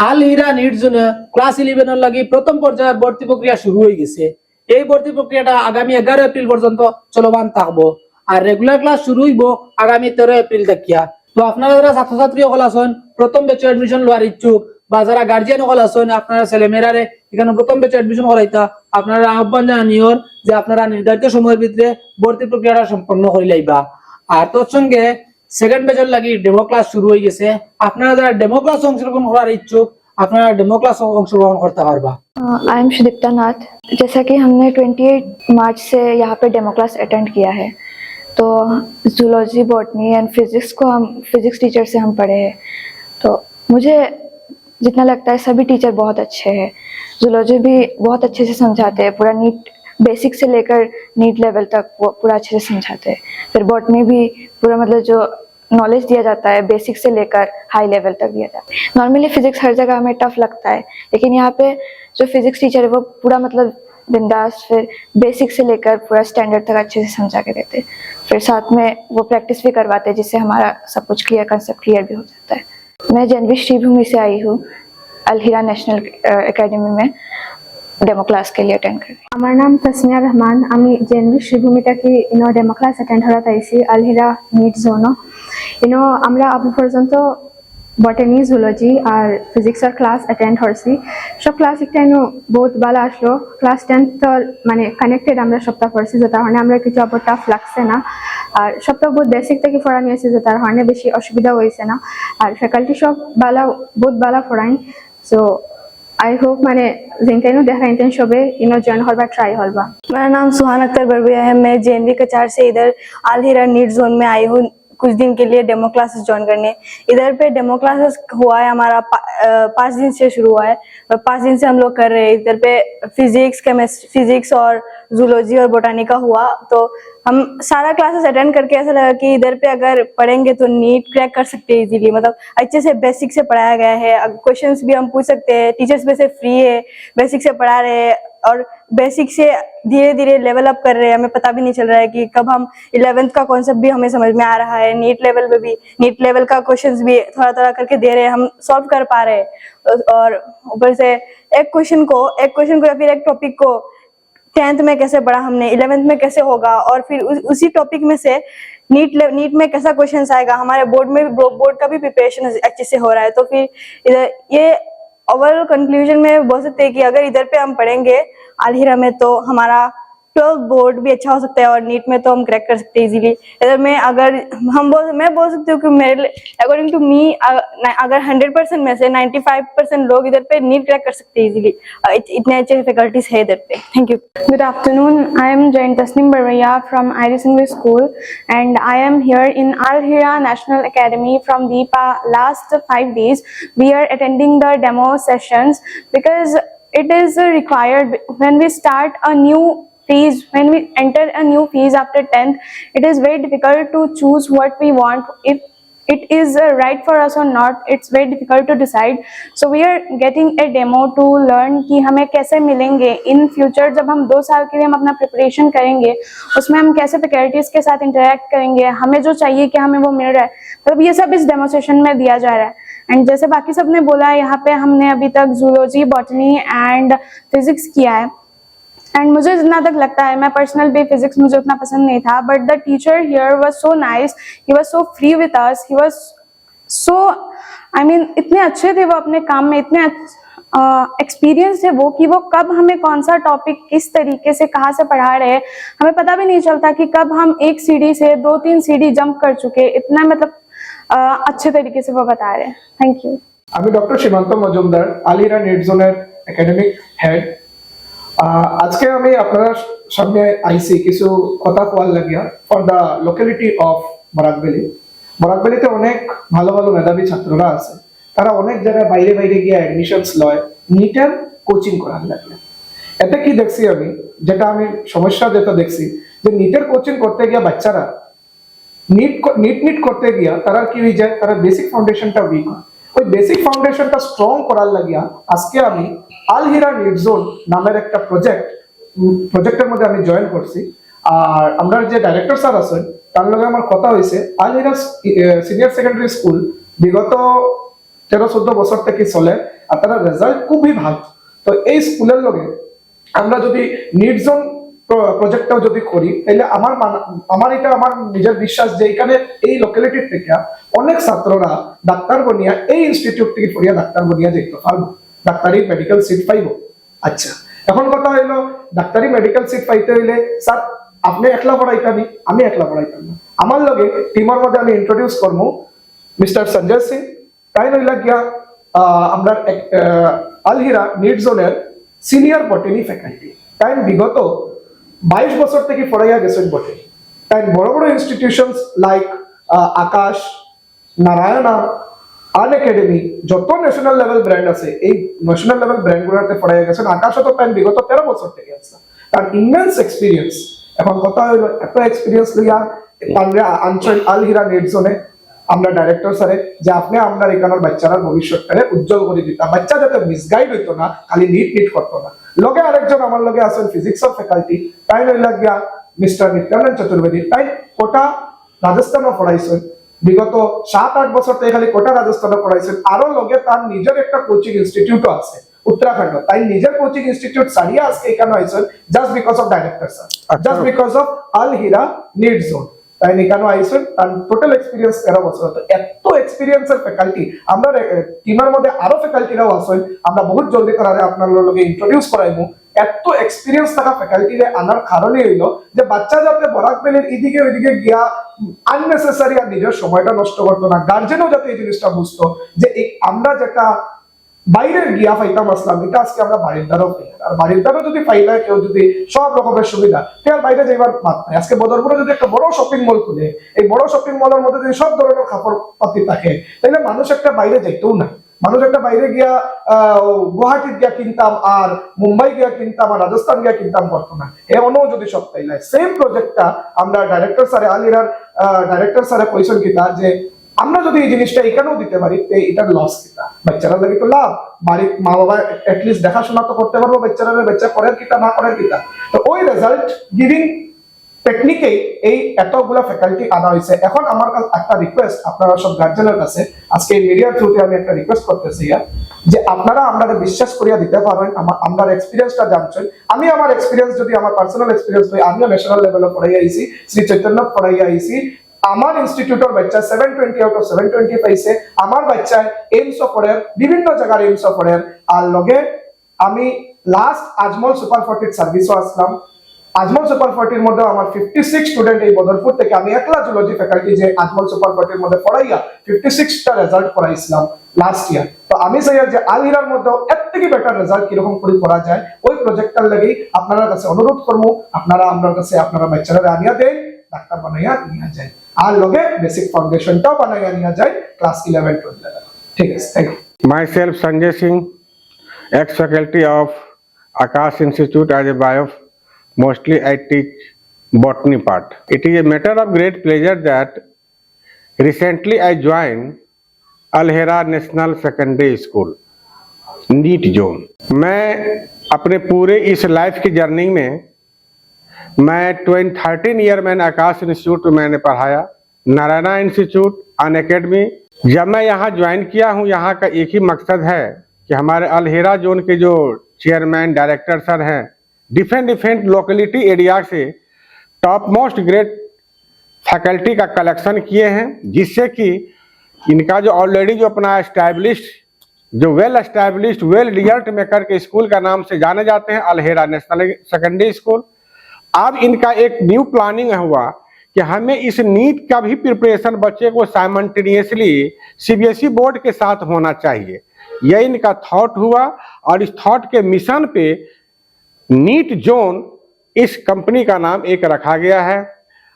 আল হীরা NEET জোনে class 11 এর লাগি প্রথম পর্যায়ের ভর্তি প্রক্রিয়া শুরু হয়ে গেছে। এই ভর্তি প্রক্রিয়াটা আগামী 11 এপ্রিল পর্যন্ত চলমান থাকবো। আর রেগুলার ক্লাস শুরু হইব আগামী 13 এপ্রিল থাকিয়া। তো আপনারা যারা ছাত্রছাত্রী সকল আছেন প্রথম ব্যাচে এডমিশন লওয়ার ইচ্ছুক বা যারা গার্জিয়ান সকল আছেন আপনারা ছেলেমেয়েরারে এখানে প্রথম ব্যাচে এডমিশন করাইতা আপনারা আহ্বান জানিয়র যে আপনারা নির্ধারিত সময়ের ভিতরে ভর্তি প্রক্রিয়াটা সম্পন্ন করে লাইবা। আর তোর সঙ্গে সেকেন্ড ব্যাচের লাগি ডেমো ক্লাস শুরু হয়ে গেছে। আপনারা যারা ডেমো ক্লাস অংশগ্রহণ করার ইচ্ছুক আপনারা ডেমो क्लास অংশগ্রহণ করতে পারবা। आई एम सुदीप्ता नाथ। जैसा कि हमने 28 मार्च से यहाँ पे डेमो क्लास अटेंड किया है, तो जूलॉजी, बॉटनी एंड फिजिक्स को हम फिजिक्स टीचर से हम पढ़े हैं। तो मुझे जितना लगता है सभी टीचर बहुत अच्छे हैं। जूलॉजी भी बहुत अच्छे से समझाते हैं, पूरा नीट बेसिक से लेकर नीट लेवल तक वो पूरा अच्छे से समझाते हैं। फिर बॉटनी भी पूरा मतलब जो नॉलेज दिया जाता है बेसिक से लेकर हाई लेवल तक दिया जाता है। नॉर्मली फिजिक्स हर जगह हमें टफ लगता है, लेकिन यहाँ पे जो फिजिक्स टीचर है वो पूरा मतलब बिंदास, फिर बेसिक से लेकर पूरा स्टैंडर्ड तक अच्छे से समझा के देते। फिर साथ में वो प्रैक्टिस भी करवाते हैं जिससे हमारा सब कुछ क्लियर, कंसेप्ट क्लियर भी हो जाता है। मैं जनवी श्रीभूमि से आई हूँ, अल हीरा नेशनल एकेडमी में डेमो क्लास के लिए अटेंड कर। আমার নাম তাসমিয়া রহমান। আমি জেএনভি শ্রীভূমিটা কি ডেমো ক্লাস অ্যাটেন্ড করা তাইছি আল হীরা নিট জোনো। আমরা আবু পর্যন্ত বটানি, জুলজি আর ফিজিক্সের ক্লাস অ্যাটেন্ড করছি। সব ক্লাস একটা বহুত ভালো আসলো। ক্লাস 10 তো মানে কানেক্টেড আমরা সপ্তাহ পড়ছি, যে তার আমরা কিছু আবার টাফ লাগছে না। আর সপ্তাহ বহুত বেসিক থেকে পড়া নিয়েছে, যে তার বেশি অসুবিধা হয়েছে না। আর ফ্যাকাল্টি সব ভালো, বহুত ভালো পড়াই। সো आई होप मैंने जिनका देखा इंटेंस शोबे जॉइन होगा, ट्राई होगा। मेरा नाम सुहान अख्तर बरबिया है। मैं जेएनवी कचार से इधर आल हीरा नीट जोन में आई हूँ कुछ दिन के लिए डेमो क्लासेस ज्वाइन करने। इधर पे डेमो क्लासेस हुआ है हमारा 5 दिन से शुरू हुआ है, 5 दिन से हम लोग कर रहे हैं। इधर पे फिजिक्स, केमिस्ट्री, फिजिक्स और जूलॉजी और बोटानी का हुआ। तो हम सारा क्लासेस अटेंड करके ऐसा लगा कि इधर पे अगर पढ़ेंगे तो नीट क्रैक कर सकते हैं इजीली। मतलब अच्छे से बेसिक से पढ़ाया गया है, क्वेश्चंस भी हम पूछ सकते हैं, टीचर्स भी से फ्री है, बेसिक से पढ़ा रहे हैं और बेसिक से धीरे धीरे लेवल अप कर रहे हैं। हमें पता भी नहीं चल रहा है कि कब हम 11th का कॉन्सेप्ट भी हमें समझ में आ रहा है। नीट लेवल पे भी नीट लेवल का क्वेश्चंस भी थोड़ा थोड़ा करके दे रहे हैं, हम सॉल्व कर पा रहे हैं। और ऊपर से एक क्वेश्चन को या फिर एक टॉपिक को 10th में कैसे पढ़ा हमने, 11th में कैसे होगा, और फिर उसी टॉपिक में से नीट में कैसा क्वेश्चन आएगा। हमारे बोर्ड का भी प्रिपरेशन अच्छे से हो रहा है। तो फिर इधर ये ओवरऑल कंक्लूजन में बोल सकते हैं कि अगर इधर पे हम पढ़ेंगे आल हीरा में तो हमारा 12th बोर्ड भी अच्छा हो सकता है और नीट में तो हम क्रैक कर सकते हैं इजीली। इधर में अगर मैं बोल सकती हूँ कि मेरे अकॉर्डिंग टू मी अगर 100% में से 95% लोग इधर पे नीट क्रैक कर सकते हैं इजीली। इतने अच्छे फैकल्टीज है इधर पे। Thank you. Good afternoon. I am Jain Tasnim Barwaya from Iris English School, and I am here in Al Hira National Academy from the last 5 days. We are attending the demo sessions because it is required when we start a new phase, when we enter a new phase after 10th. It is very difficult to choose what we want. If it is right for us or not, it's very difficult to decide. So we are getting a demo to learn कि हमें कैसे मिलेंगे in future। जब हम 2 साल के लिए हम अपना प्रिपरेशन करेंगे, उसमें हम कैसे फैकल्टीज के साथ इंटरेक्ट करेंगे, हमें जो चाहिए कि हमें वो मिल रहा है, मतलब ये सब इस डेमो सेशन में दिया जा रहा है। एंड जैसे बाकी सब ने बोला, यहाँ पे हमने अभी तक जूलॉजी, बॉटनी एंड फिजिक्स किया है। एंड मुझे जितना तक लगता है, मैं पर्सनल भी फिजिक्स मुझे उतना पसंद नहीं था, but the teacher here was so nice, he was so free with us, he was so इतने अच्छे थे वो अपने काम में, इतने एक्सपीरियंस थे वो कि वो कब हमें कौन सा टॉपिक किस तरीके से कहाँ से पढ़ा रहे हैं हमें पता भी नहीं चलता कि कब हम एक सीढ़ी से 2-3 सीढ़ी जंप कर चुके। इतना मतलब अच्छे तरीके से वो बता रहे हैं। Thank you. আমি ডক্টর সীমান্ত মজুমদার, আল হীরা নিট জোনের একাডেমিক হেড। আজকে আমি আপনার সামনে আইসি কিছু কথা কোয়াল লাগিয়া ফর দা লোকালিটি অফ বরাকভ্যালি। বরাকভ্যালিতে অনেক ভালো ভালো মেধাবী ছাত্ররা আছে, তারা অনেক জায়গায় বাইরে বাইরে গিয়ে অ্যাডমিশনস লয় নিটের কোচিং করার লাগে। এতে কি দেখছি আমি, যেটা আমি সমস্যা যেটা দেখছি, যে নিটের কোচিং করতে গিয়ে বাচ্চারা নিট করতে গিয়া তারা কি হয়ে যায়, তারা বেসিক ফাউন্ডেশনটা উইক হয়। ওই বেসিক ফাউন্ডেশনটা স্ট্রং করার লাগিয়া আজকে আমি আল হীরা নিট জোন নামের একটা প্রজেক্টের মধ্যে আমি জয়েন করছি। আর আমরা যে ডাইরেক্টর স্যার আছেন তার লগে আমার কথা হয়েছে। আল হীরা সিনিয়র সেকেন্ডারি স্কুল বিগত 13-14 বছর থেকে চলে আর তারা রেজাল্ট খুবই ভালো। তো এই স্কুলের লগে আমরা যদি নিড জোন প্রজেক্টটাও যদি করি তাহলে আমার এটা আমার নিজের বিশ্বাস যে এখানে এই লোকালিটির থেকে অনেক ছাত্ররা ডাক্তার বনিয়া এই ইনস্টিটিউট থেকে পড়িয়া ডাক্তার বনিয়া যেতে পারবো, ডাক্তারি মেডিকেল সিট পাইব। আচ্ছা, এখন কথা হইলো ডাক্তারি মেডিকেল সিট পাইতে হইলে স্যার আপনি একলা পড়াইতানি, আমি একলা পড়াইতাম না, আমার লগে টিমের মধ্যে আমি ইন্ট্রোডিউস করবো মিস্টার সঞ্জয় সিং। তাই নইলা গিয়া আমরা আলহিরা নিড জোনের সিনিয়র বটানি ফ্যাকাল্টি, তাই বিগত 22 বছর থেকে পড়াইয়া গেছেন বটানি। তাই বড় বড় ইনস্টিটিউশনস লাইক আকাশ, নারায়ণা, আন একাডেমি, যত ন্যাশনাল লেভেল ব্র্যান্ড আছে এই ন্যাশনাল লেভেল ব্র্যান্ড গুলোতে পড়াইয়া গেছেন। আকাশও তো তাই বিগত 13 বছর থেকে আছে, তার ইমেন্স এক্সপিরিয়েন্স। এখন কথা হইলো এত এক্সপিরিয়েন্স লইয়া আমরা আনছেন আলহিরা নিড জোনে আমরা ডাইরেক্টর স্যারে যে আপনি আপনার এখানের বাচ্চারা ভবিষ্যৎটারে উজ্জ্বল করে দিতা, বাচ্চা যাতে মিসগাইড হইতো না, খালি নিট করতো না। লগে আরেকজন আমার লগে আছেন ফিজিক্সের ফ্যাকাল্টি, তাই নইলা গিয়া মিস্টার নিত্যানন্দ চতুর্বেদী, তাই কোটা রাজস্থানও পড়াইছেন বিগত 7-8 বছর থেকে, খালি কোটা রাজস্থানও পড়াইছেন। আরো লগে তার নিজের একটা কোচিং ইনস্টিটিউটও আছে উত্তরাখণ্ড, তাই নিজের কোচিং ইনস্টিটিউট সারিয়া আজকে এখানে আইছেন just because of director sir, just because of Alhira need zone. তাই এখানে আইছেন তার টোটাল এক্সপিরিয়েন্স 13 বছর। তো এত এক্সপিরিয়েন্সের ফ্যাকাল্টি আমরা টিমের মধ্যে আরো ফ্যাকাল্টিরাও আছেন, আমরা বহুত জলদি তারা আপনার লগে ইন্ট্রোডিউস করাইবো। এত এক্সপিরিয়েন্স থাকা ফ্যাকাল্টিরে আনার কারণে হইলো যে বাচ্চা যাতে বরাক ভ্যালির এদিকে ওইদিকে গিয়া আননেসেসারি আর নিজের সময়টা নষ্ট করতো না, গার্জেনও যাতে এই জিনিসটা বুঝতো যে আমরা যেটা বাইরের গিয়া পাইতাম আসলাম এটা আজকে আমরা বাড়ির দ্বারাও পাই। আর বাড়ির দ্বারাও যদি পাইলা কেউ যদি সব রকমের সুবিধা, তাহলে বাইরে যাইবার বাদ নাই। আজকে বদরপুরে যদি একটা বড় শপিং মল খুলে, এই বড় শপিং মলের মধ্যে যদি সব ধরনের কাপড় পাতি থাকে, তাহলে মানুষ একটা বাইরে যাইতেও না। মানুষ একটা বাইরে গিয়া গুয়াহাটির গিয়া কিনতাম আর মুম্বাই গিয়া কিনতাম আর রাজস্থান গিয়া কিনতাম করতো না। এমনও যদি সব পাইলা সেম প্রজেক্টটা আমরা ডাইরেক্টর স্যারে আলহিরার ডাইরেক্টর স্যারে কইছেন কিতা যে আমরা যদি এই জিনিসটা এখানেও দিতে পারি এটার লস কিতা, বাচ্চারা লাগে তো লাভ, বাড়ির মা বাবা এটলিস্ট দেখাশোনা তো করতে পারবো বাচ্চারা, বাচ্চা করার কিতা না করার কিতা। তো ওই রেজাল্ট গিভিং টেকনিকে এই এতগুলা ফ্যাকাল্টি আনা হয়েছে। এখন আমার কাছে একটা রিকোয়েস্ট আপনারা সব গার্জেনের কাছে, আজকে এই মিডিয়ার থ্রুতে আমি একটা রিকোয়েস্ট করতেছি যে আপনারা আপনাদের বিশ্বাস করিয়া দিতে পারবেন, আমার এক্সপিরিয়েন্সটা জানছেন। আমি আমার এক্সপিরিয়েন্স যদি আমার পার্সোনাল এক্সপিরিয়েন্স হই, আমিও ন্যাশনাল লেভেলে পড়াইয়া আইছি, শ্রী চৈতন্য পড়াইয়া আইছি। আমার ইনস্টিটিউটের বাচ্চা 720 আউট অফ 720 পাইছে। আমার বাচ্চায় এইমস অফ পড়ের, বিভিন্ন জায়গার এইমস অফ পড়ের। আর লগে আমি লাস্ট আজমল সুপার 40 সার্ভিসও আসলাম। আজমল সুপার 40 মধ্যে আমার 56 স্টুডেন্ট এই বদরপুর থেকে, আমি একলা জুলজি ফ্যাকাল্টি যে আজমল সুপার 40 মধ্যে পড়াইয়া 56টা রেজাল্ট করাইছিলাম লাস্ট ইয়ার। তো আমি চাই যে আলহিরার মধ্যে এর থেকে বেটার রেজাল্ট কিরকম করে করা যায় ওই প্রজেক্টটার লাগেই আপনার কাছে অনুরোধ করবো, আপনারা আমার কাছে আপনারা বাচ্চারা আনিয়া দেন, ডাক্তার বানাইয়া নিয়ে যায়, আর লগে বেসিক ফাউন্ডেশনটাও বানাইয়া নিয়ে যায় ক্লাস 11-12 লেভেল। ঠিক আছে, thank you. Myself Sanjay Singh, ex-faculty of Akash Institute as a bio. Mostly I teach botany part. It is a matter of great pleasure that recently I joined Alhera National Secondary School, NEET Zone. मैं अपने पूरे इस life की journey में मैं 13 year मैंने आकाश institute में मैंने पढ़ाया, नारायणा इंस्टीट्यूट, अन अकेडमी। जब मैं यहाँ ज्वाइन किया हूँ, यहाँ का एक ही मकसद है कि हमारे अलहेरा जोन के जो चेयरमैन डायरेक्टर सर हैं, डिफरेंट लोकेलिटी एरिया से टॉप मोस्ट ग्रेड फैकल्टी का कलेक्शन किए हैं, जिससे कि इनका जो ऑलरेडी जो अपना एस्टैब्लिश्ड, जो well established, well result maker के स्कूल का नाम से जाने जाते हैं, अलहेरा नेशनल सेकेंडरी स्कूल। अब इनका एक न्यू प्लानिंग हुआ कि हमें इस नीट का भी प्रिपरेशन बच्चे को साइमल्टेनियसली सीबीएसई बोर्ड के साथ होना चाहिए। यह इनका थॉट हुआ और इस थॉट के मिशन पे नीट जोन इस कंपनी का नाम एक रखा गया है।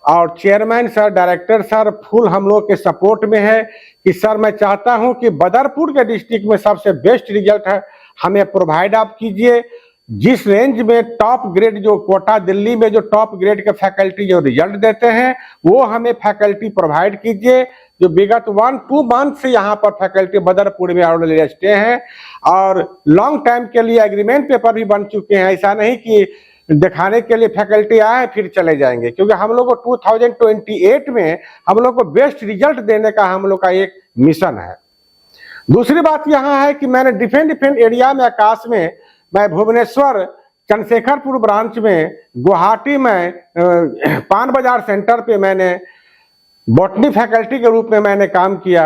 और chairman sir, director sir full हम लोग के सपोर्ट में है कि सर मैं चाहता हूं कि बदरपुर के डिस्ट्रिक्ट में सबसे बेस्ट रिजल्ट है, हमें प्रोवाइड आप कीजिए। जिस रेंज में टॉप ग्रेड जो कोटा दिल्ली में जो टॉप ग्रेड के फैकल्टी जो रिजल्ट देते हैं वो हमें फैकल्टी प्रोवाइड कीजिए। जो विगत 1-2 मंथ से यहाँ पर फैकल्टी बदरपुर में ऑलरेडी स्टे हैं और लॉन्ग टाइम के लिए एग्रीमेंट पेपर भी बन चुके हैं। ऐसा नहीं कि दिखाने के लिए फैकल्टी आए फिर चले जाएंगे, क्योंकि हम लोग को 2028 में हम लोग को बेस्ट रिजल्ट देने का हम लोग का एक मिशन है। दूसरी बात यहाँ है कि मैंने डिफरेंट एरिया में आकाश में, मैं भुवनेश्वर चंद्रशेखरपुर ब्रांच में, गुवाहाटी में पान बाजार सेंटर पे मैंने बॉटनी फैकल्टी के रूप में मैंने काम किया,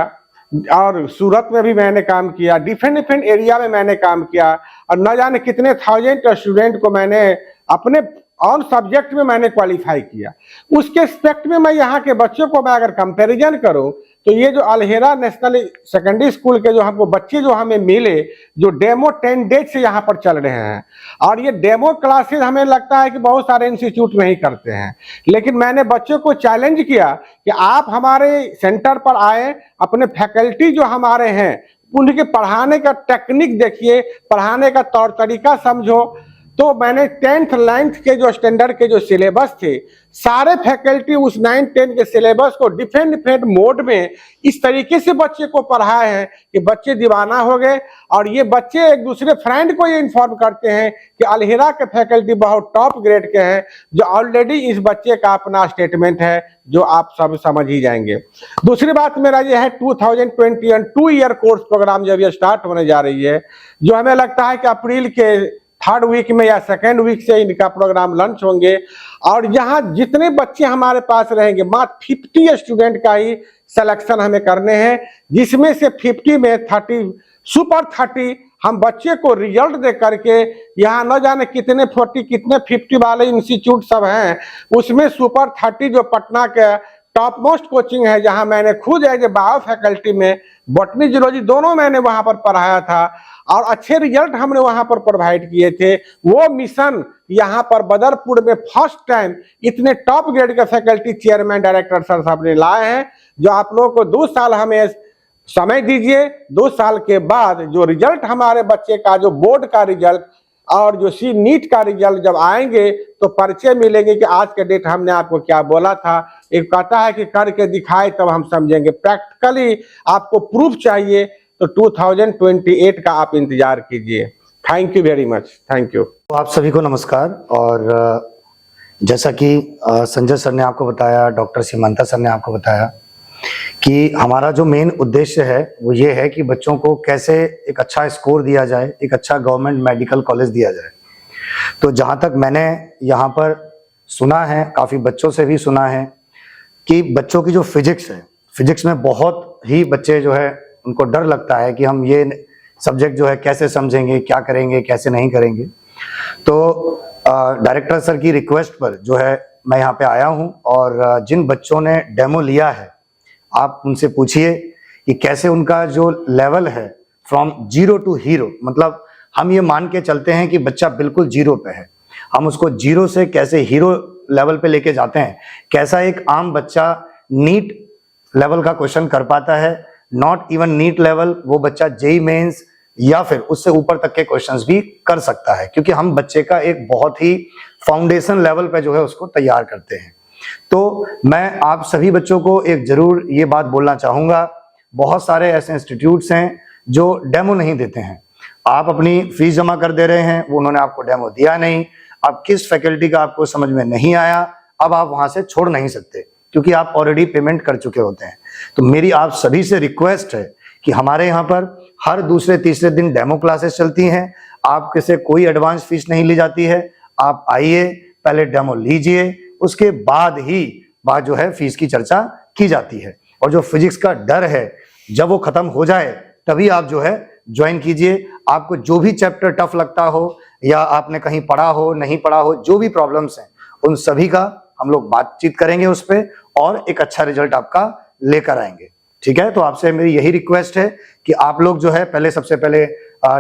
और सूरत में भी मैंने काम किया, डिफरेंट एरिया में मैंने काम किया, और न जाने कितने थाउजेंड स्टूडेंट को मैंने अपने ऑन सब्जेक्ट में मैंने क्वालिफाई किया। उसके एस्पेक्ट में मैं यहाँ के बच्चों को मैं अगर कंपैरिजन करूँ तो ये जो अलहेरा नेशनल सेकेंडरी स्कूल के जो हमको बच्चे जो हमें मिले, जो डेमो 10 डेज से यहाँ पर चल रहे हैं, और ये डेमो क्लासेस हमें लगता है कि बहुत सारे इंस्टीट्यूट नहीं करते हैं, लेकिन मैंने बच्चों को चैलेंज किया कि आप हमारे सेंटर पर आए, अपने फैकल्टी जो हमारे हैं उनके पढ़ाने का टेक्निक देखिए, पढ़ाने का तौर तरीका समझो। तो मैंने 10th 9th के जो स्टैंडर्ड के जो सिलेबस थे, सारे फैकल्टी उस 9 10 के सिलेबस को डिफरेंट मोड में इस तरीके से बच्चे को पढ़ाए हैं कि बच्चे दीवाना हो गए। और ये बच्चे एक दूसरे फ्रेंड को ये इन्फॉर्म करते हैं कि अलहेरा के फैकल्टी बहुत टॉप ग्रेड के हैं, जो ऑलरेडी इस बच्चे का अपना स्टेटमेंट है जो आप सब समझ ही जाएंगे। दूसरी बात मेरा ये है 2021 2 ईयर कोर्स प्रोग्राम जब ये स्टार्ट होने जा रही है, जो हमें लगता है कि अप्रैल के 3rd वीक में या 2nd वीक से इनका प्रोग्राम लॉन्च होंगे। और यहाँ जितने बच्चे हमारे पास रहेंगे, मात्र 50 स्टूडेंट का ही सिलेक्शन हमें करने हैं, जिसमें से 50 में 30 सुपर 30 हम बच्चे को रिजल्ट दे करके, यहाँ न जाने कितने 40 कितने 50 वाले इंस्टीट्यूट सब हैं, उसमें सुपर 30 जो पटना के टॉप मोस्ट कोचिंग है, जहां मैंने खुद एज ए बायो फैकल्टी में बॉटनी जूलॉजी दोनों मैंने वहां पर पढ़ाया था और अच्छे रिजल्ट हमने वहां पर प्रोवाइड किए थे। वो मिशन यहाँ पर बदरपुर में फर्स्ट टाइम इतने टॉप ग्रेड के फैकल्टी चेयरमैन डायरेक्टर सर साहब ने लाए हैं, जो आप लोगों को 2 साल हमें समय दीजिए। 2 साल के बाद जो रिजल्ट हमारे बच्चे का, जो बोर्ड का रिजल्ट और जो सी नीट का रिजल्ट जब आएंगे तो परिचय मिलेंगे कि आज के डेट हमने आपको क्या बोला था। एक कहता है कि करके दिखाए तब हम समझेंगे, प्रैक्टिकली आपको प्रूफ चाहिए, तो 2028 का आप इंतजार कीजिए। Thank you very much, thank you. तो आप सभी को नमस्कार। और जैसा कि संजय सर ने आपको बताया, डॉक्टर सीमांता सर ने आपको बताया कि हमारा जो मेन उद्देश्य है वो ये है कि बच्चों को कैसे एक अच्छा स्कोर दिया जाए, एक अच्छा गवर्नमेंट मेडिकल कॉलेज दिया जाए। तो जहाँ तक मैंने यहाँ पर सुना है, काफ़ी बच्चों से भी सुना है कि बच्चों की जो फिजिक्स है, फिजिक्स में बहुत ही बच्चे जो है उनको डर लगता है कि हम ये सब्जेक्ट जो है कैसे समझेंगे, क्या करेंगे, कैसे नहीं करेंगे। तो डायरेक्टर सर की रिक्वेस्ट पर जो है मैं यहाँ पे आया हूँ, और जिन बच्चों ने डेमो लिया है आप उनसे पूछिए कि कैसे उनका जो लेवल है फ्रॉम 0 to हीरो, मतलब हम ये मान के चलते हैं कि बच्चा बिल्कुल 0 पे है, हम उसको 0 से कैसे हीरो लेवल पे लेके जाते हैं। कैसा एक आम बच्चा नीट लेवल का क्वेश्चन कर पाता है, नॉट इवन नीट लेवल, वो बच्चा जेईई मेंस या फिर उससे ऊपर तक के क्वेश्चंस भी कर सकता है, क्योंकि हम बच्चे का एक बहुत ही फाउंडेशन लेवल पे जो है उसको तैयार करते हैं। तो मैं आप सभी बच्चों को एक जरूर ये बात बोलना चाहूंगा, बहुत सारे ऐसे इंस्टीट्यूट्स हैं जो डेमो नहीं देते हैं। आप अपनी फीस जमा कर दे रहे हैं, वो उन्होंने आपको डेमो दिया नहीं, अब किस फैकल्टी का आपको समझ में नहीं आया, अब आप वहां से छोड़ नहीं सकते क्योंकि आप ऑलरेडी पेमेंट कर चुके होते हैं। तो मेरी आप सभी से रिक्वेस्ट है कि हमारे यहाँ पर हर दूसरे तीसरे दिन डेमो क्लासेस चलती हैं, आपके से कोई एडवांस फीस नहीं ली जाती है। आप आइए, पहले डेमो लीजिए, उसके बाद ही बात जो है फीस की चर्चा की जाती है। और जो फिजिक्स का डर है, जब वो खत्म हो जाए तभी आप जो है ज्वाइन कीजिए। आपको जो भी चैप्टर टफ लगता हो या आपने कहीं पढ़ा हो, नहीं पढ़ा हो, जो भी प्रॉब्लम्स हैं उन सभी का हम लोग बातचीत करेंगे उस पर, और एक अच्छा रिजल्ट आपका लेकर आएंगे। ठीक है, तो आपसे मेरी यही रिक्वेस्ट है कि आप लोग जो है पहले सबसे पहले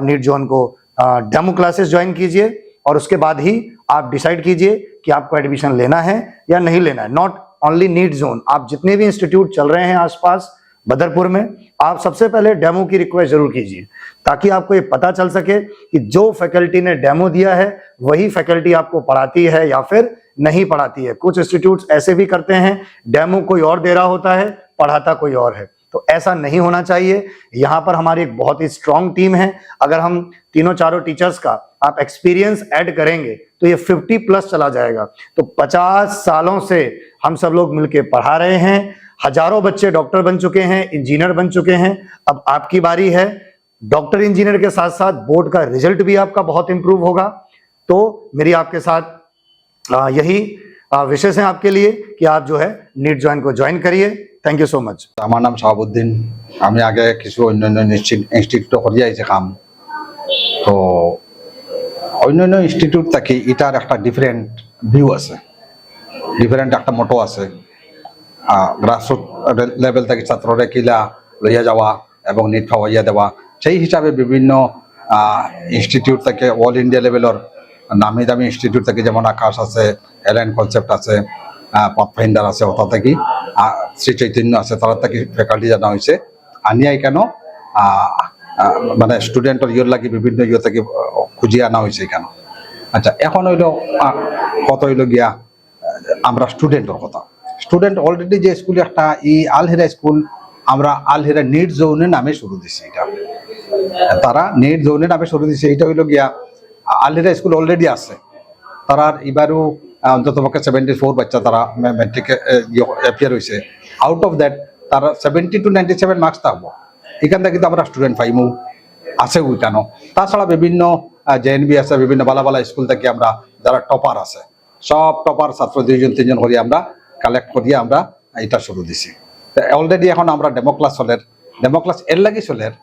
नीट जोन को डेमो क्लासेस ज्वाइन कीजिए, और उसके बाद ही आप डिसाइड कीजिए कि आपको एडमिशन लेना है या नहीं लेना है। नॉट ओनली नीट जोन, आप जितने भी इंस्टीट्यूट चल रहे हैं आसपास बदरपुर में, आप सबसे पहले डेमो की रिक्वेस्ट जरूर कीजिए, ताकि आपको ये पता चल सके कि जो फैकल्टी ने डेमो दिया है वही फैकल्टी आपको पढ़ाती है या फिर नहीं पढ़ाती है। कुछ इंस्टीट्यूट्स ऐसे भी करते हैं, डेमो कोई और दे रहा होता है, पढ़ाता कोई और है, तो ऐसा नहीं होना चाहिए। यहाँ पर हमारी एक बहुत ही स्ट्रांग टीम है। अगर हम तीनों चारों टीचर्स का आप एक्सपीरियंस ऐड करेंगे तो ये 50+ चला जाएगा। तो 50 सालों से हम सब लोग मिलके पढ़ा रहे हैं। हजारों बच्चे डॉक्टर बन चुके हैं, इंजीनियर बन चुके हैं। अब आपकी बारी है। डॉक्टर इंजीनियर के साथ साथ बोर्ड का रिजल्ट भी आपका बहुत इंप्रूव होगा। तो मेरी आपके साथ यही विशेष है आपके लिए कि आप जो है नीट जॉइन को ज्वाइन करिए। Thank you so much. আমার নাম শাহাবুদ্দিন। আমি আগে কিছু অন্যান্য ইনস্টিটিউটে করে আইছি কাম। তো অন্যান্য ইনস্টিটিউট থেকে এটার একটা ডিফারেন্ট ভিউ আছে, ডিফারেন্ট একটা মোটো আছে। গ্রাসরুট লেভেল থেকে ছাত্ররা কিলা লইয়া যাওয়া এবং নিট খাওয়াইয়া দেওয়া, সেই হিসাবে বিভিন্ন ইনস্টিটিউট থেকে অল ইন্ডিয়া লেভেলের নামি দামি ইনস্টিটিউট থেকে যেমন আকাশ আছে, এলাইন কনসেপ্ট আছে, পাথফাইন্ডার আছে, ওটা থেকে শ্রী চৈতন্য আছে, তারা থেকে ফ্যাকাল্টি জানা হয়েছে। আনিয়াই কেন মানে স্টুডেন্টের ইয়ের লাগি বিভিন্ন ইয়ে থেকে খুঁজিয়ে আনা হয়েছে কেন। আচ্ছা, এখন হইল কত হইল গিয়া আমরা স্টুডেন্টের কথা। স্টুডেন্ট অলরেডি যে স্কুলে একটা আলহেরা স্কুল আমরা আলহেরা নিট জোনের নামে শুরু দিছি। এটা তারা নিট জোনের নামে শুরু দিছে। এটা হইল গিয়া আলহেরা স্কুল অলরেডি আছে। তারা এবারও অন্তত পক্ষে 74 বাচ্চা তারা ম্যাট্রিকে অ্যাপিয়ার হয়েছে। আউট অফ দ্যাট তারা 70 to 97 মার্কস থাকবো। এখান থেকে কিন্তু আমরা স্টুডেন্ট পাইমু আছে ওই কেন। তাছাড়া বিভিন্ন জেএনবি আছে, বিভিন্ন ভালো ভালো স্কুল থেকে আমরা যারা টপার আছে, সব টপার ছাত্র 2জন 3জন করে আমরা কালেক্ট করিয়ে আমরা এটা শুরু দিছি। অলরেডি এখন আমরা ডেমো ক্লাস এর লাগি চলের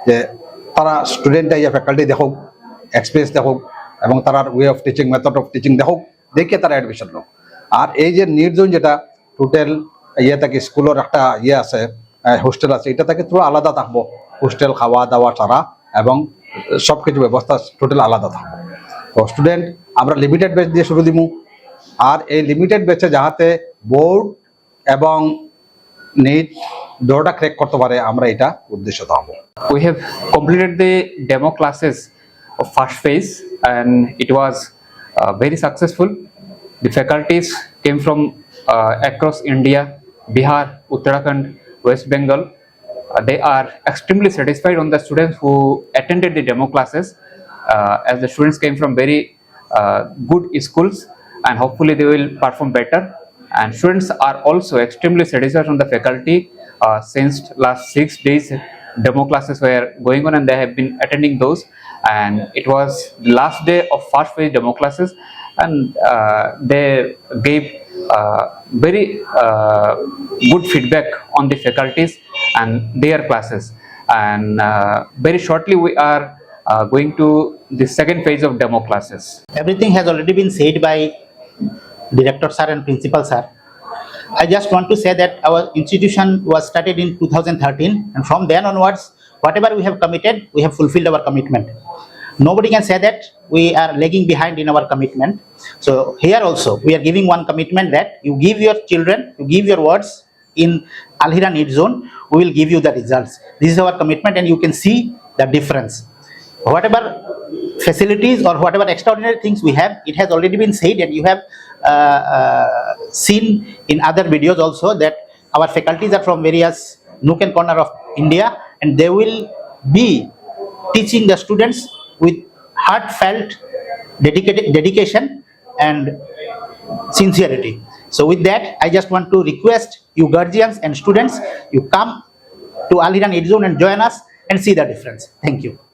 যে তারা স্টুডেন্ট ইয়া ফ্যাকাল্টি দেখুক, এক্সপিরিয়েন্স দেখুক এবং তার way of teaching, method of teaching দেখুক, দেখে তারা অ্যাডমিশন লোক। আর এই যে নিট জোন যেটা টোটাল ইয়ে থেকে স্কুলের একটা ইয়ে আছে, হোস্টেল আছে, এটা থেকে পুরো আলাদা থাকবো। হোস্টেল, খাওয়া দাওয়া ছাড়া এবং সব কিছু ব্যবস্থা টোটাল আলাদা থাকবো। তো স্টুডেন্ট আমরা লিমিটেড ব্যাচ দিয়ে শুরু দিমু। আর এই লিমিটেড ব্যাচে যাহাতে বোর্ড এবং নিট দুটোটা ক্র্যাক করতে পারে, আমরা এটা উদ্দেশ্য থাকবো। We have completed the demo classes of first phase and it was very successful. The faculties came from across India, Bihar, Uttarakhand, West Bengal. They are extremely satisfied on the students who attended the demo classes, as the students came from very good schools and hopefully they will perform better. And students are also extremely satisfied on the faculty since last 6 days demo classes were going on and they have been attending those, and it was the last day of first phase demo classes and they gave very good feedback on the faculties and their classes. And very shortly we are going to the second phase of demo classes. Everything has already been said by Director Sir and Principal Sir. I just want to say that our institution was started in 2013 and from then onwards, whatever we have committed, we have fulfilled our commitment. Nobody can say that we are lagging behind in our commitment. So here also, we are giving one commitment that you give your children, you give your words in Al-Hira Need Zone, we will give you the results. This is our commitment and you can see the difference. Whatever facilities or whatever extraordinary things we have, it has already been said and you have seen in other videos also that our faculties are from various nook and corner of India and they will be teaching the students with heartfelt dedication and sincerity. So with that, I just want to request you guardians and students, you come to Al-Hira Need Zone and join us and see the difference. Thank you.